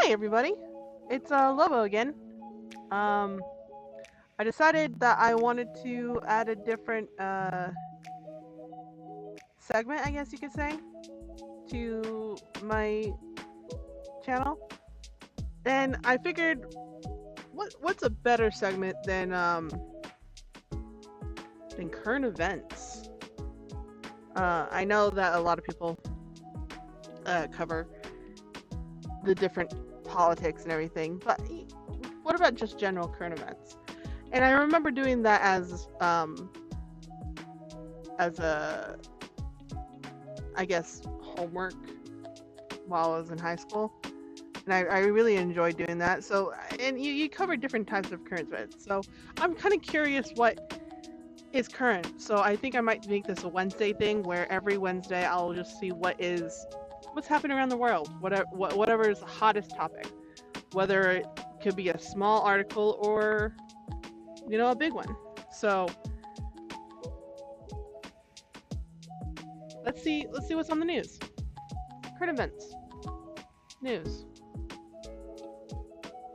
Hi everybody, it's Lobo again. Um, I decided that I wanted to add a different segment, I guess you could say, to my channel, and I figured, what's a better segment than current events? I know that a lot of people cover the different politics and everything, but what about just general current events? And I remember doing that as a, I guess, homework while I was in high school, and I really enjoyed doing that. So, and you cover different types of current events. So I'm kind of curious what is current. So I think I might make this a Wednesday thing, where every Wednesday I'll just see what's happening around the world, whatever is the hottest topic, whether it could be a small article or a big one. So let's see what's on the news. Current events, news,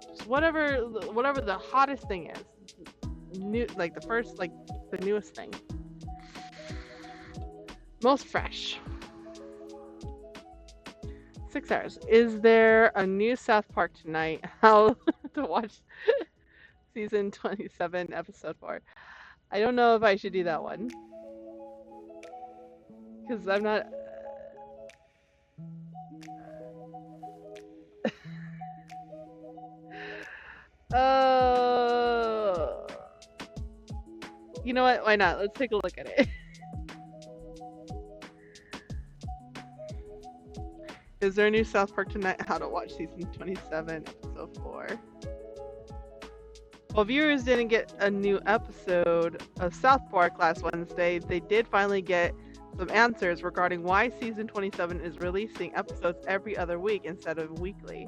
just whatever the hottest thing is, new, like the newest thing, most fresh. 6 hours. Is there a new South Park tonight? How to watch season 27, episode 4? I don't know if I should do that one because I'm not. Uh, you know what? Why not? Let's take a look at it. Is there a new South Park tonight? How to watch season 27, episode 4? While viewers didn't get a new episode of South Park last Wednesday, they did finally get some answers regarding why season 27 is releasing episodes every other week instead of weekly.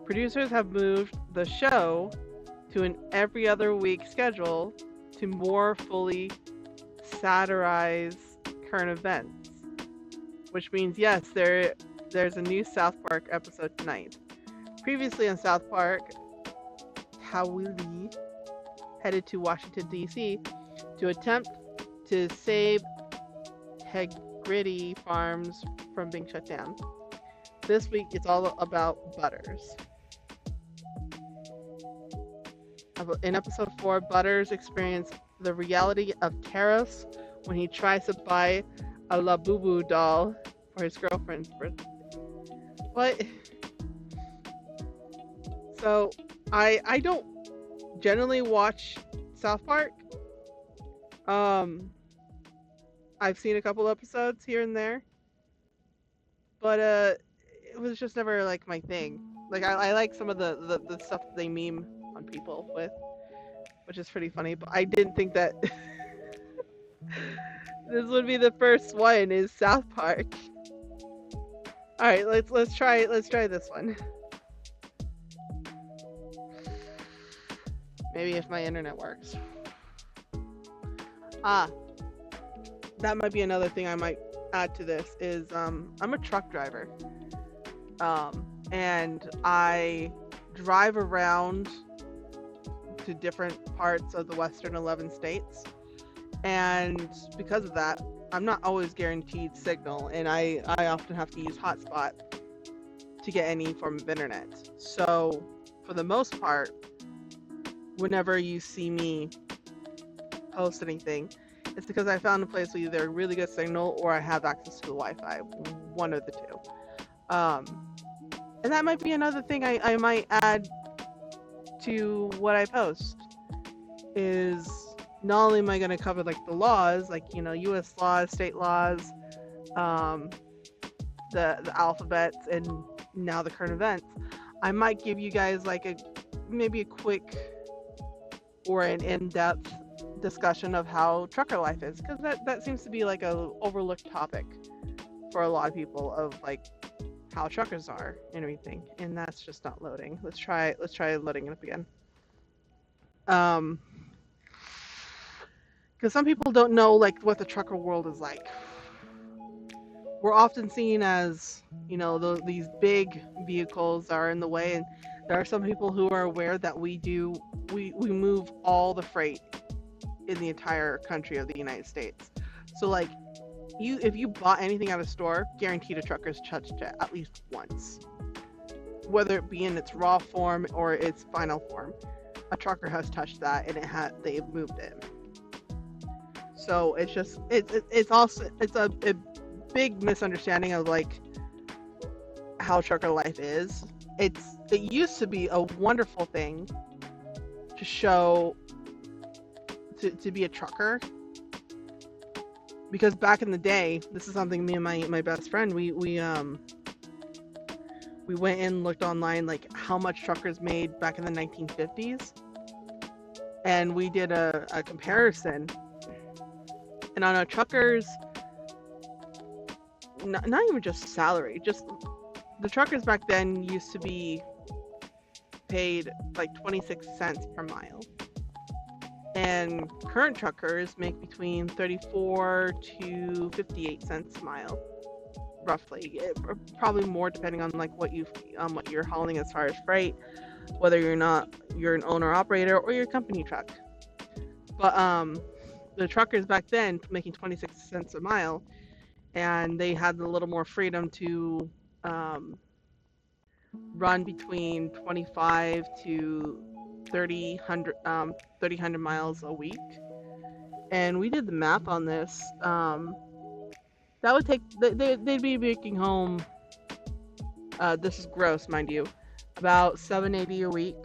Producers have moved the show to an every other week schedule to more fully satirize current events, which means yes, there's a new South Park episode tonight. Previously on South Park, Howley headed to Washington, D.C. to attempt to save Tegritty Farms from being shut down. This week, it's all about Butters. In episode 4, Butters experienced the reality of tariffs when he tries to buy a Labubu doll for his girlfriend's birthday. What? So, I don't generally watch South Park. I've seen a couple episodes here and there, but it was just never like my thing. Like I like some of the stuff that they meme on people with, which is pretty funny. But I didn't think that this would be the first one. Is South Park? All right, let's try this one. Maybe if my internet works. That might be another thing I might add to this is I'm a truck driver. And I drive around to different parts of the western 11 states. And because of that, I'm not always guaranteed signal, and I often have to use hotspot to get any form of internet. So for the most part, whenever you see me post anything, it's because I found a place with either really good signal or I have access to the Wi-Fi, one of the two. And that might be another thing I might add to what I post, is not only am I going to cover like the laws, like, US laws, state laws, the alphabets, and now the current events. I might give you guys like maybe a quick or an in-depth discussion of how trucker life is, because that seems to be like a overlooked topic for a lot of people, of like how truckers are and everything, and that's just not loading. Let's try loading it up again. Because some people don't know like what the trucker world is like. we're often seen as, these big vehicles are in the way, and there are some people who are aware that we move all the freight in the entire country of the United States. So like, if you bought anything at a store, guaranteed a trucker's touched it at least once, whether it be in its raw form or its final form. A trucker has touched that, and they've moved it. So it's just it's also a big misunderstanding of like how trucker life is. It used to be a wonderful thing to show to be a trucker, because back in the day, this is something me and my best friend, we went and looked online like how much truckers made back in the 1950s, and we did a comparison. And on a trucker's, not even just salary, just the truckers back then used to be paid like 26 cents per mile. And current truckers make between 34 to 58 cents a mile, roughly. Probably more depending on like what you're hauling as far as freight, whether you're an owner operator or your company truck. But the truckers back then making 26 cents a mile, and they had a little more freedom to run between 25 to 300 miles a week. And we did the math on this. That would take, they'd be making home, this is gross, mind you, about $780 a week,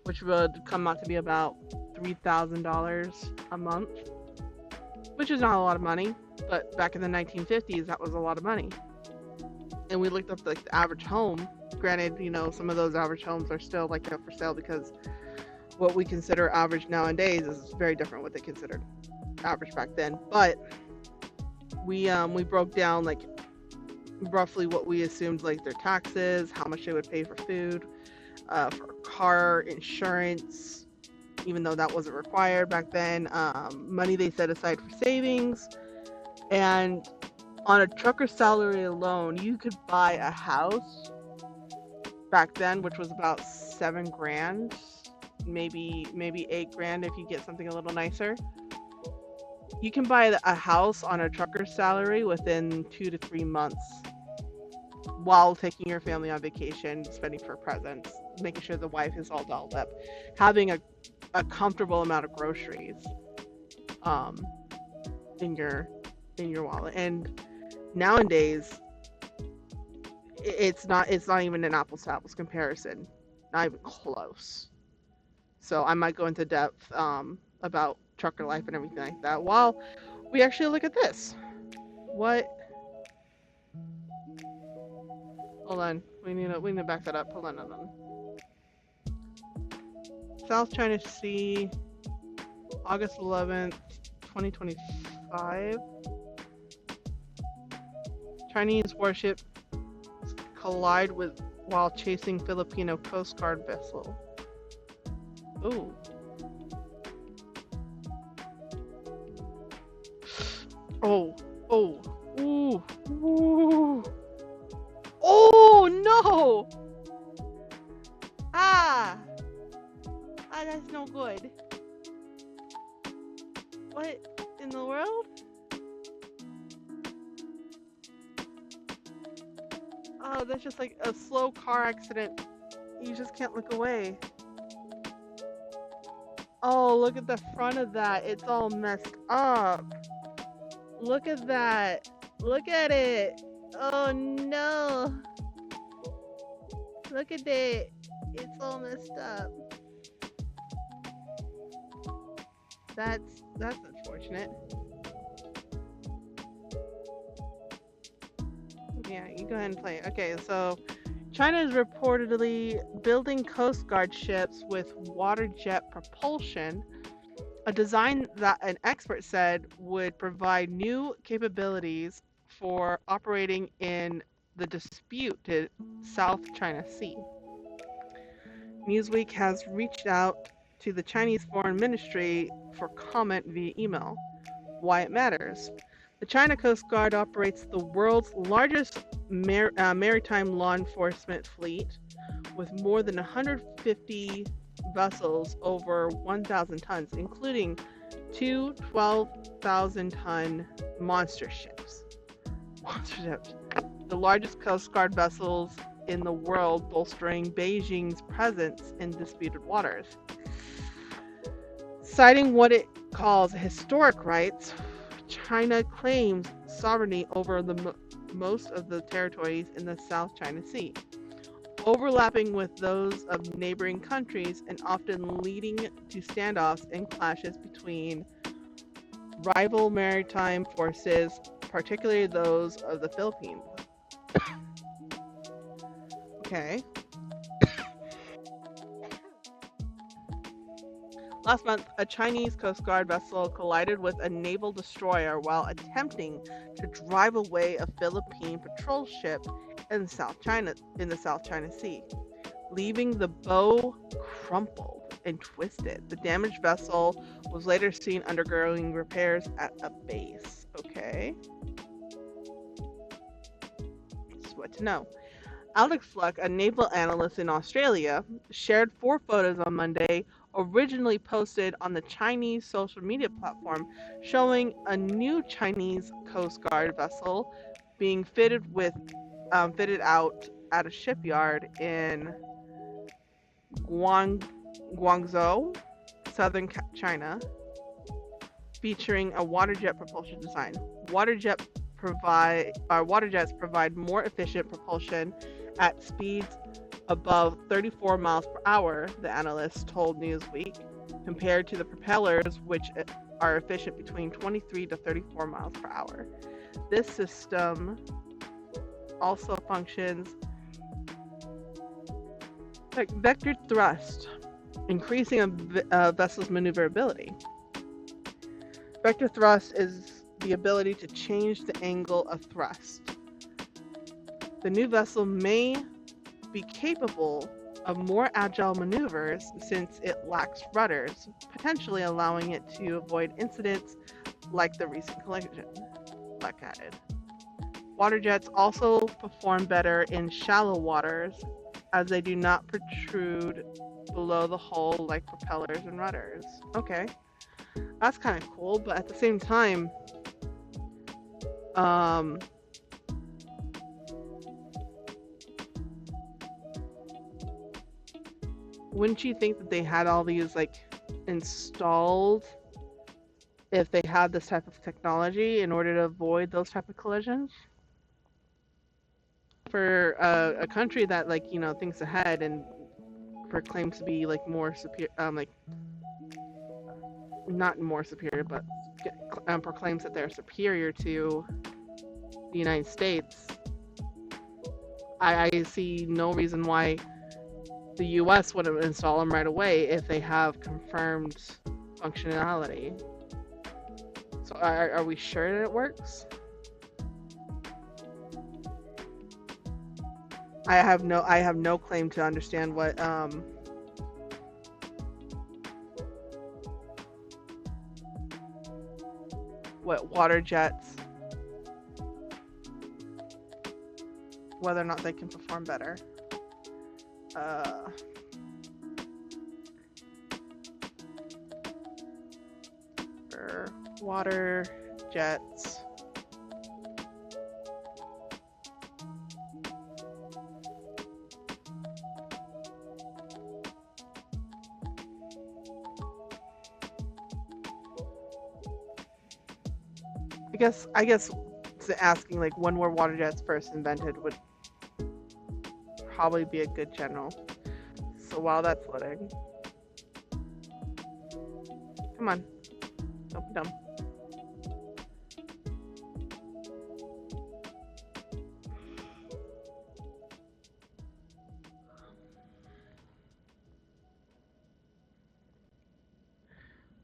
which would come out to be about $3,000 a month, which is not a lot of money, but back in the 1950s, that was a lot of money. And we looked up like the average home. Granted, some of those average homes are still like up for sale, because what we consider average nowadays is very different what they considered average back then. But we broke down like roughly what we assumed, like their taxes, how much they would pay for food, for car insurance, even though that wasn't required back then, money they set aside for savings. And on a trucker salary alone, you could buy a house back then, which was about $7,000, maybe $8,000 if you get something a little nicer. You can buy a house on a trucker's salary within 2 to 3 months, while taking your family on vacation, spending for presents, making sure the wife is all dolled up, having a comfortable amount of groceries in your wallet. And nowadays, it's not even an apples to apples comparison, not even close. So I might go into depth about trucker life and everything like that while we actually look at this. What? Hold on, we need to back that up. Hold on. South China Sea, August 11th, 2025. Chinese warship collide while chasing Filipino Coast Guard vessel. Ooh. Oh. Ooh. Oh no! That's no good. What in the world? Oh, that's just like a slow car accident. You just can't look away. Oh, look at the front of that. It's all messed up. Look at that. Look at it. Oh no. Look at it. It's all messed up. That's unfortunate. Yeah, you go ahead and play it. Okay, so China is reportedly building Coast Guard ships with water jet propulsion, a design that an expert said would provide new capabilities for operating in the disputed South China Sea. Newsweek has reached out to the Chinese Foreign Ministry for comment via email. Why it matters. The China Coast Guard operates the world's largest maritime law enforcement fleet with more than 150 vessels over 1,000 tons, including two 12,000-ton monster ships. Monster ships. The largest Coast Guard vessels in the world, bolstering Beijing's presence in disputed waters. Citing what it calls historic rights, China claims sovereignty over most of the territories in the South China Sea, overlapping with those of neighboring countries and often leading to standoffs and clashes between rival maritime forces, particularly those of the Philippines. Okay. Last month, a Chinese Coast Guard vessel collided with a naval destroyer while attempting to drive away a Philippine patrol ship in the South China Sea, leaving the bow crumpled and twisted. The damaged vessel was later seen undergoing repairs at a base. Okay. That's what to know. Alex Fluck, a naval analyst in Australia, shared 4 photos on Monday, originally posted on the Chinese social media platform, showing a new Chinese Coast Guard vessel being fitted out at a shipyard in Guangzhou, southern China, featuring a water jet propulsion design. Water jets provide more efficient propulsion at speeds above 34 miles per hour, the analyst told Newsweek, compared to the propellers, which are efficient between 23 to 34 miles per hour. This system also functions like vector thrust, increasing a vessel's maneuverability. Vector thrust is the ability to change the angle of thrust. The new vessel may be capable of more agile maneuvers since it lacks rudders, potentially allowing it to avoid incidents like the recent collision, Fleck added. Water jets also perform better in shallow waters as they do not protrude below the hull like propellers and rudders. Okay, that's kind of cool, but at the same time, wouldn't you think that they had all these like installed if they had this type of technology in order to avoid those type of collisions? For a country that thinks ahead and proclaims to be like more superior, not more superior, but proclaims that they're superior to the United States, I see no reason why the US wouldn't install them right away if they have confirmed functionality. So are we sure that it works? I have no claim to understand what water jets, whether or not they can perform better. For water jets. I guess asking like when were water jets first invented would probably be a good general. So while that's loading, come on, don't be dumb.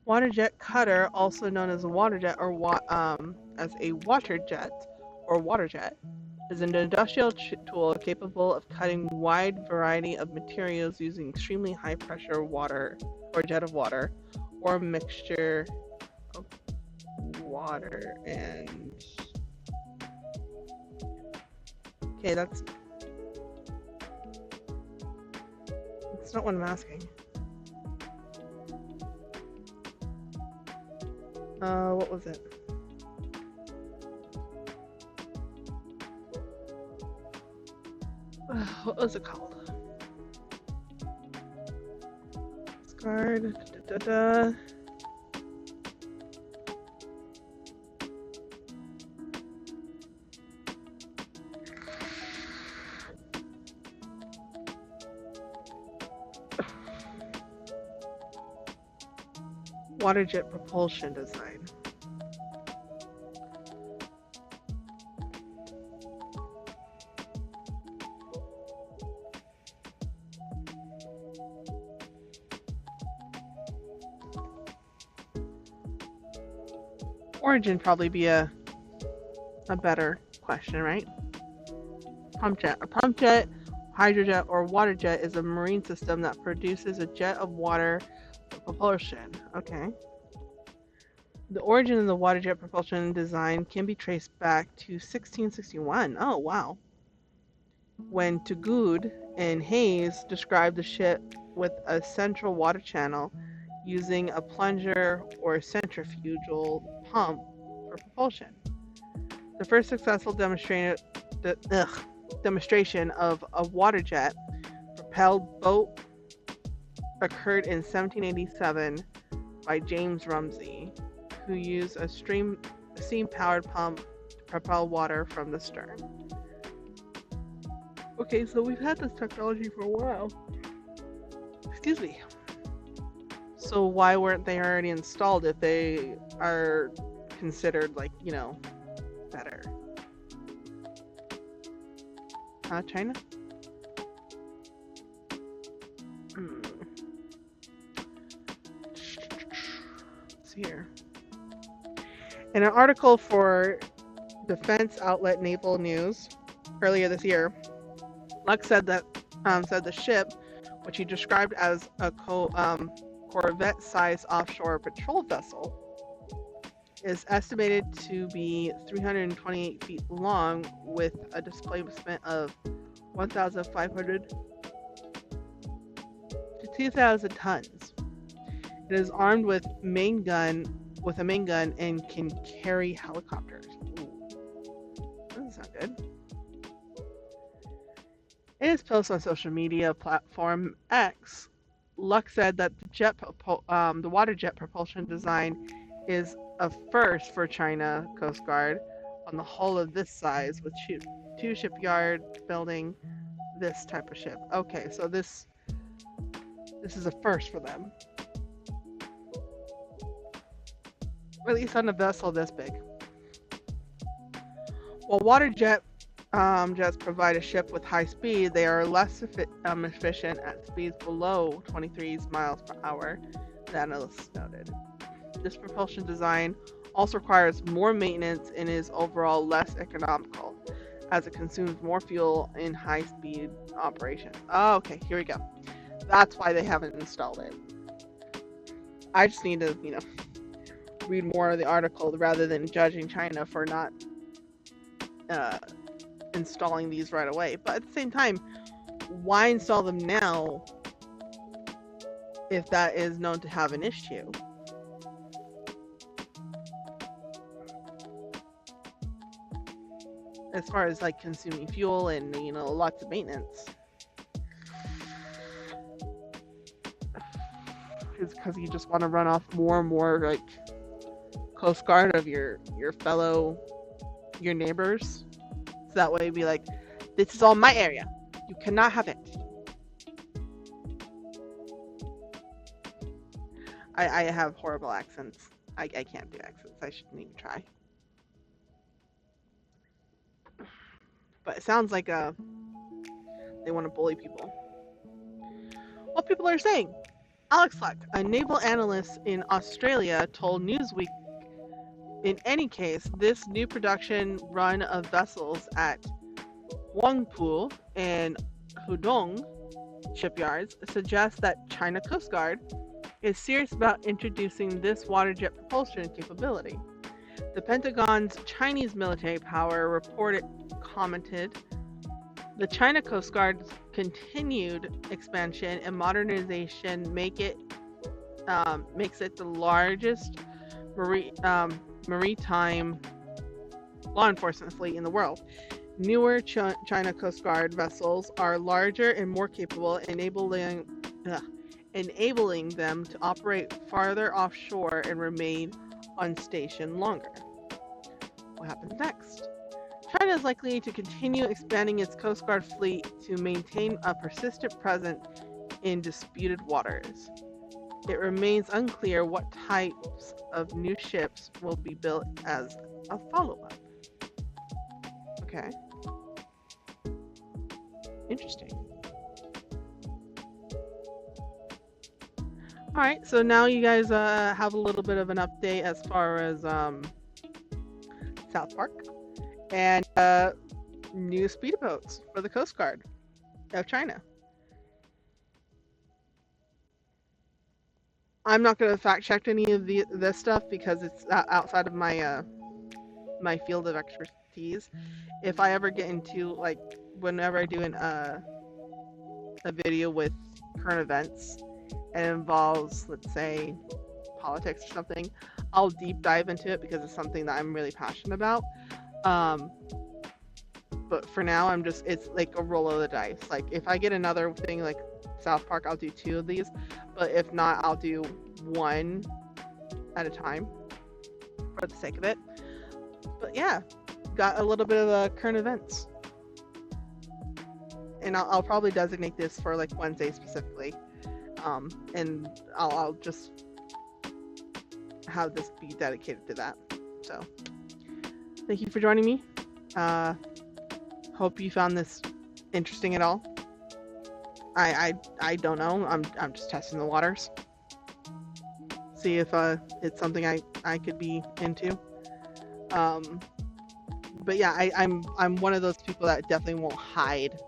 Water jet cutter, also known as a water jet or as a water jet or water jet, is an industrial tool capable of cutting wide variety of materials using extremely high pressure water or jet of water or mixture of water and... Okay, that's not what I'm asking. What was it? What was it called? Discard. Da, da, da. Water jet propulsion design. Origin probably be a better question, right? Pump jet. A pump jet, hydrojet, or water jet is a marine system that produces a jet of water for propulsion. Okay. The origin of the water jet propulsion design can be traced back to 1661. Oh, wow. When Toogood and Hayes described the ship with a central water channel using a plunger or centrifugal pump for propulsion. The first successful demonstration of a water jet propelled boat occurred in 1787 by James Rumsey, who used a steam-powered pump to propel water from the stern. Okay, so we've had this technology for a while. Excuse me. So why weren't they already installed if they are considered, like, you know, better? China? Let's see here. In an article for defense outlet Naval News earlier this year, Lux said that the ship, which he described as a corvette-sized offshore patrol vessel, is estimated to be 328 feet long with a displacement of 1,500 to 2,000 tons. It is armed with a main gun and can carry helicopters. Ooh. Doesn't sound good. In his post on social media platform X, Lux said that the water jet propulsion design is a first for China Coast Guard on the hull of this size, with two shipyards building this type of ship. Okay, so this is a first for them. Or at least on a vessel this big. While water jets provide a ship with high speed, they are less efficient at speeds below 23 miles per hour, the analysts noted. This propulsion design also requires more maintenance and is overall less economical, as it consumes more fuel in high-speed operations. Oh, okay, here we go. That's why they haven't installed it. I just need to, read more of the article rather than judging China for not installing these right away. But at the same time, why install them now if that is known to have an issue? As far as like consuming fuel and lots of maintenance. It's because you just want to run off more and more like Coast Guard of your neighbors. So that way be like, this is all my area. You cannot have it. I have horrible accents. I can't do accents. I shouldn't even try. But it sounds like they want to bully people. What people are saying. Alex Fleck, a naval analyst in Australia, told Newsweek, in any case, this new production run of vessels at Huangpu and Hudong shipyards suggests that China Coast Guard is serious about introducing this water jet propulsion capability. The Pentagon's Chinese military power reported commented the China Coast Guard's continued expansion and modernization makes it the largest maritime law enforcement fleet in the world. Newer China Coast Guard vessels are larger and more capable, enabling them to operate farther offshore and remain on station longer. What happens next? China is likely to continue expanding its Coast Guard fleet to maintain a persistent presence in disputed waters. It remains unclear what types of new ships will be built as a follow-up. Okay. Interesting. All right, so now you guys have a little bit of an update as far as South Park and new speedboats for the Coast Guard of China. I'm not going to fact check any of this stuff because it's outside of my my field of expertise. If I ever get into, like, whenever I do a video with current events and it involves, let's say, politics or something, I'll deep dive into it because it's something that I'm really passionate about. But for now, it's like a roll of the dice. Like, if I get another thing like South Park, I'll do 2 of these, but if not, I'll do 1 at a time for the sake of it. But yeah, got a little bit of current events, and I'll probably designate this for like Wednesday specifically, and I'll just have this be dedicated to that. So thank you for joining me. Hope you found this interesting at all. I don't know. I'm just testing the waters. See if it's something I could be into. But yeah, I'm one of those people that definitely won't hide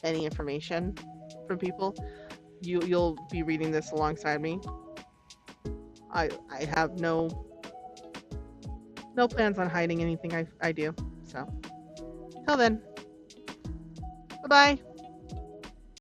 any information from people. You'll be reading this alongside me. I have no plans on hiding anything I do. So till then, bye bye.